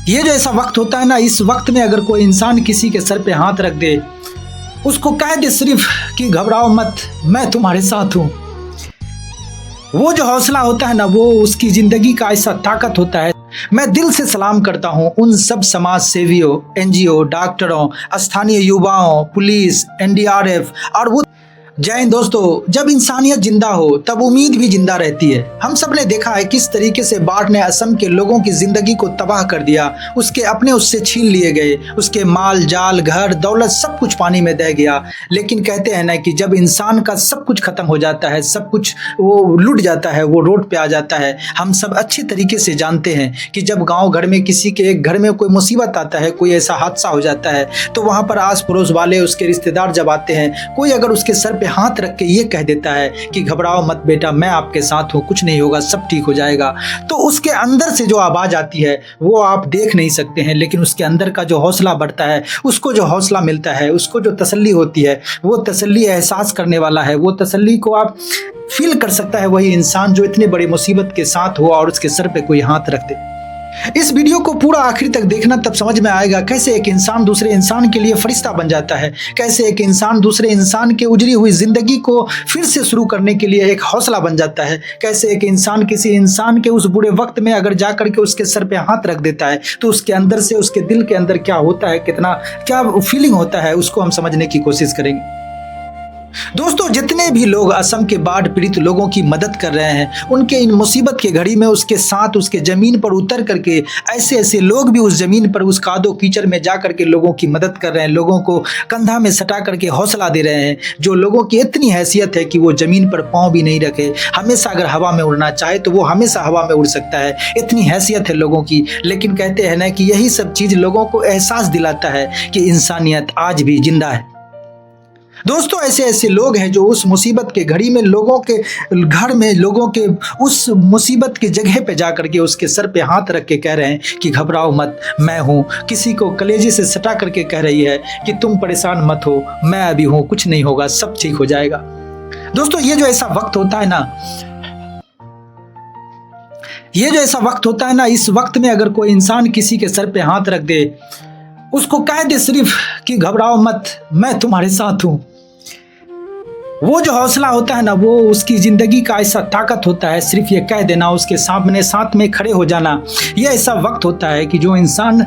ये जो ऐसा वक्त होता है ना, इस वक्त में अगर कोई इंसान किसी के सर पे हाथ रख दे, उसको कह दे सिर्फ कि घबराओ मत, मैं तुम्हारे साथ हूँ, वो जो हौसला होता है ना, वो उसकी जिंदगी का ऐसा ताकत होता है। मैं दिल से सलाम करता हूँ उन सब समाज सेवियों, एनजीओ, डॉक्टरों, स्थानीय युवाओं, पुलिस, एनडीआरएफ और वो। जय हिंद दोस्तों, जब इंसानियत जिंदा हो तब उम्मीद भी जिंदा रहती है। हम सब ने देखा है किस तरीके से बाढ़ ने असम के लोगों की जिंदगी को तबाह कर दिया, उसके अपने उससे छीन लिए गए, उसके माल जाल, घर दौलत सब कुछ पानी में दह गया। लेकिन कहते हैं ना कि जब इंसान का सब कुछ खत्म हो जाता है, सब कुछ वो लुट जाता है, वो रोड पे आ जाता है। हम सब अच्छे तरीके से जानते हैं कि जब गाँव घर में किसी के एक घर में कोई मुसीबत आता है, कोई ऐसा हादसा हो जाता है, तो वहाँ पर आस पड़ोस वाले, उसके रिश्तेदार जब आते हैं, कोई अगर उसके सर हाथ रख के ये कह देता है कि घबराओ मत बेटा, मैं आपके साथ हूँ, कुछ नहीं होगा, सब ठीक हो जाएगा, तो उसके अंदर से जो आवाज आती है वो आप देख नहीं सकते हैं। लेकिन उसके अंदर का जो हौसला बढ़ता है, उसको जो हौसला मिलता है, उसको जो तसल्ली होती है, वो तसल्ली एहसास करने वाला है, वो तसल्ली को आप फील कर सकता है वही इंसान जो इतनी बड़ी मुसीबत के साथ हुआ और उसके सर पे कोई हाथ रख दे। इस वीडियो को पूरा आखिर तक देखना, तब समझ में आएगा कैसे एक इंसान दूसरे इंसान के लिए फरिश्ता बन जाता है, कैसे एक इंसान दूसरे इंसान के उजड़ी हुई जिंदगी को फिर से शुरू करने के लिए एक हौसला बन जाता है, कैसे एक इंसान किसी इंसान के उस बुरे वक्त में अगर जा करके उसके सर पे हाथ रख देता है तो उसके अंदर से, उसके दिल के अंदर क्या होता है, कितना क्या फीलिंग होता है, उसको हम समझने की कोशिश करेंगे। दोस्तों, जितने भी लोग असम के बाढ़ पीड़ित लोगों की मदद कर रहे हैं, उनके इन मुसीबत के घड़ी में उसके साथ, उसके जमीन पर उतर करके ऐसे ऐसे लोग भी उस जमीन पर, उस कादो कीचड़ में जा करके लोगों की मदद कर रहे हैं, लोगों को कंधा में सटा करके हौसला दे रहे हैं। जो लोगों की इतनी हैसियत है कि वो जमीन पर पाँव भी नहीं रखे, हमेशा अगर हवा में उड़ना चाहे तो वो हमेशा हवा में उड़ सकता है, इतनी हैसियत है लोगों की। लेकिन कहते हैं ना कि यही सब चीज़ लोगों को एहसास दिलाता है कि इंसानियत आज भी जिंदा है। दोस्तों, ऐसे ऐसे लोग हैं जो उस मुसीबत के घड़ी में लोगों के घर में, लोगों के उस मुसीबत की जगह पे जा करके उसके सर पे हाथ रख के कह रहे हैं कि घबराओ मत, मैं हूँ। किसी को कलेजे से सटा करके कह रही है कि तुम परेशान मत हो, मैं अभी हूँ, कुछ नहीं होगा, सब ठीक हो जाएगा। दोस्तों, ये जो ऐसा वक्त होता है ना, इस वक्त में अगर कोई इंसान किसी के सर पे हाथ रख दे, उसको कह दे सिर्फ कि घबराओ मत, मैं तुम्हारे साथ हूँ, वो जो हौसला होता है ना, वो उसकी जिंदगी का ऐसा ताकत होता है। सिर्फ ये कह देना, उसके सामने साथ में खड़े हो जाना, ये ऐसा वक्त होता है कि जो इंसान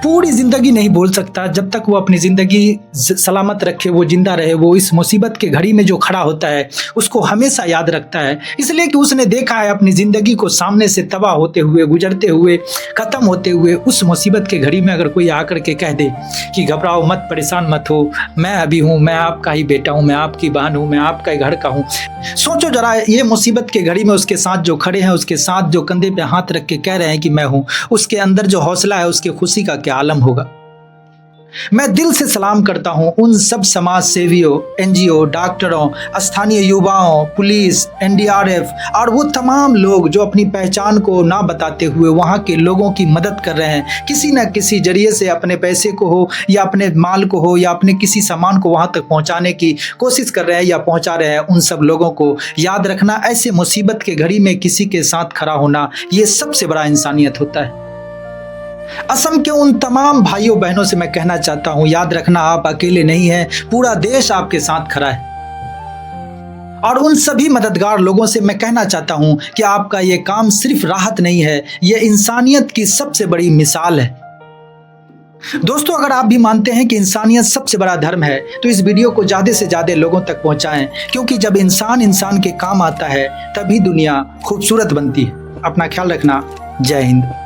पूरी जिंदगी नहीं भूल सकता। जब तक वो अपनी जिंदगी सलामत रखे, वो जिंदा रहे, वो इस मुसीबत के घड़ी में जो खड़ा होता है उसको हमेशा याद रखता है, इसलिए कि उसने देखा है अपनी जिंदगी को सामने से तबाह होते हुए, गुजरते हुए, खत्म होते हुए। उस मुसीबत के घड़ी में अगर कोई आकर के कह दे कि घबराओ मत, परेशान मत हो, मैं अभी हूँ, मैं आपका ही बेटा हूँ, मैं आपकी बहन हूँ, मैं आपका ही घर का हूँ। सोचो जरा, ये मुसीबत के घड़ी में उसके साथ जो खड़े हैं, उसके साथ जो कंधे पे हाथ रख के कह रहे हैं कि मैं हूँ, उसके अंदर जो हौसला है, उसकी खुशी का क्या आलम होगा। मैं दिल से सलाम करता हूं उन सब समाज सेवियों, एनजीओ, डॉक्टरों, स्थानीय युवाओं, पुलिस, एनडीआरएफ और वो तमाम लोग जो अपनी पहचान को ना बताते हुए वहां के लोगों की मदद कर रहे हैं, किसी न किसी जरिए से, अपने पैसे को हो या अपने माल को हो या अपने किसी सामान को वहां तक पहुंचाने की कोशिश कर रहे हैं या पहुंचा रहे हैं। उन सब लोगों को याद रखना, ऐसे मुसीबत के घड़ी में किसी के साथ खड़ा होना, ये सबसे बड़ा इंसानियत होता है। असम के उन तमाम भाइयों बहनों से मैं कहना चाहता हूं, याद रखना आप अकेले नहीं हैं, पूरा देश आपके साथ खड़ा है। और उन सभी मददगार लोगों से मैं कहना चाहता हूं कि आपका ये काम सिर्फ राहत नहीं है, ये इंसानियत की सबसे बड़ी मिसाल है। दोस्तों, अगर आप भी मानते हैं कि इंसानियत सबसे बड़ा धर्म है तो इस वीडियो को ज़्यादा से ज़्यादा लोगों तक पहुंचाएं, क्योंकि जब इंसान इंसान के काम आता है तभी दुनिया खूबसूरत बनती है। अपना ख्याल रखना। जय हिंद।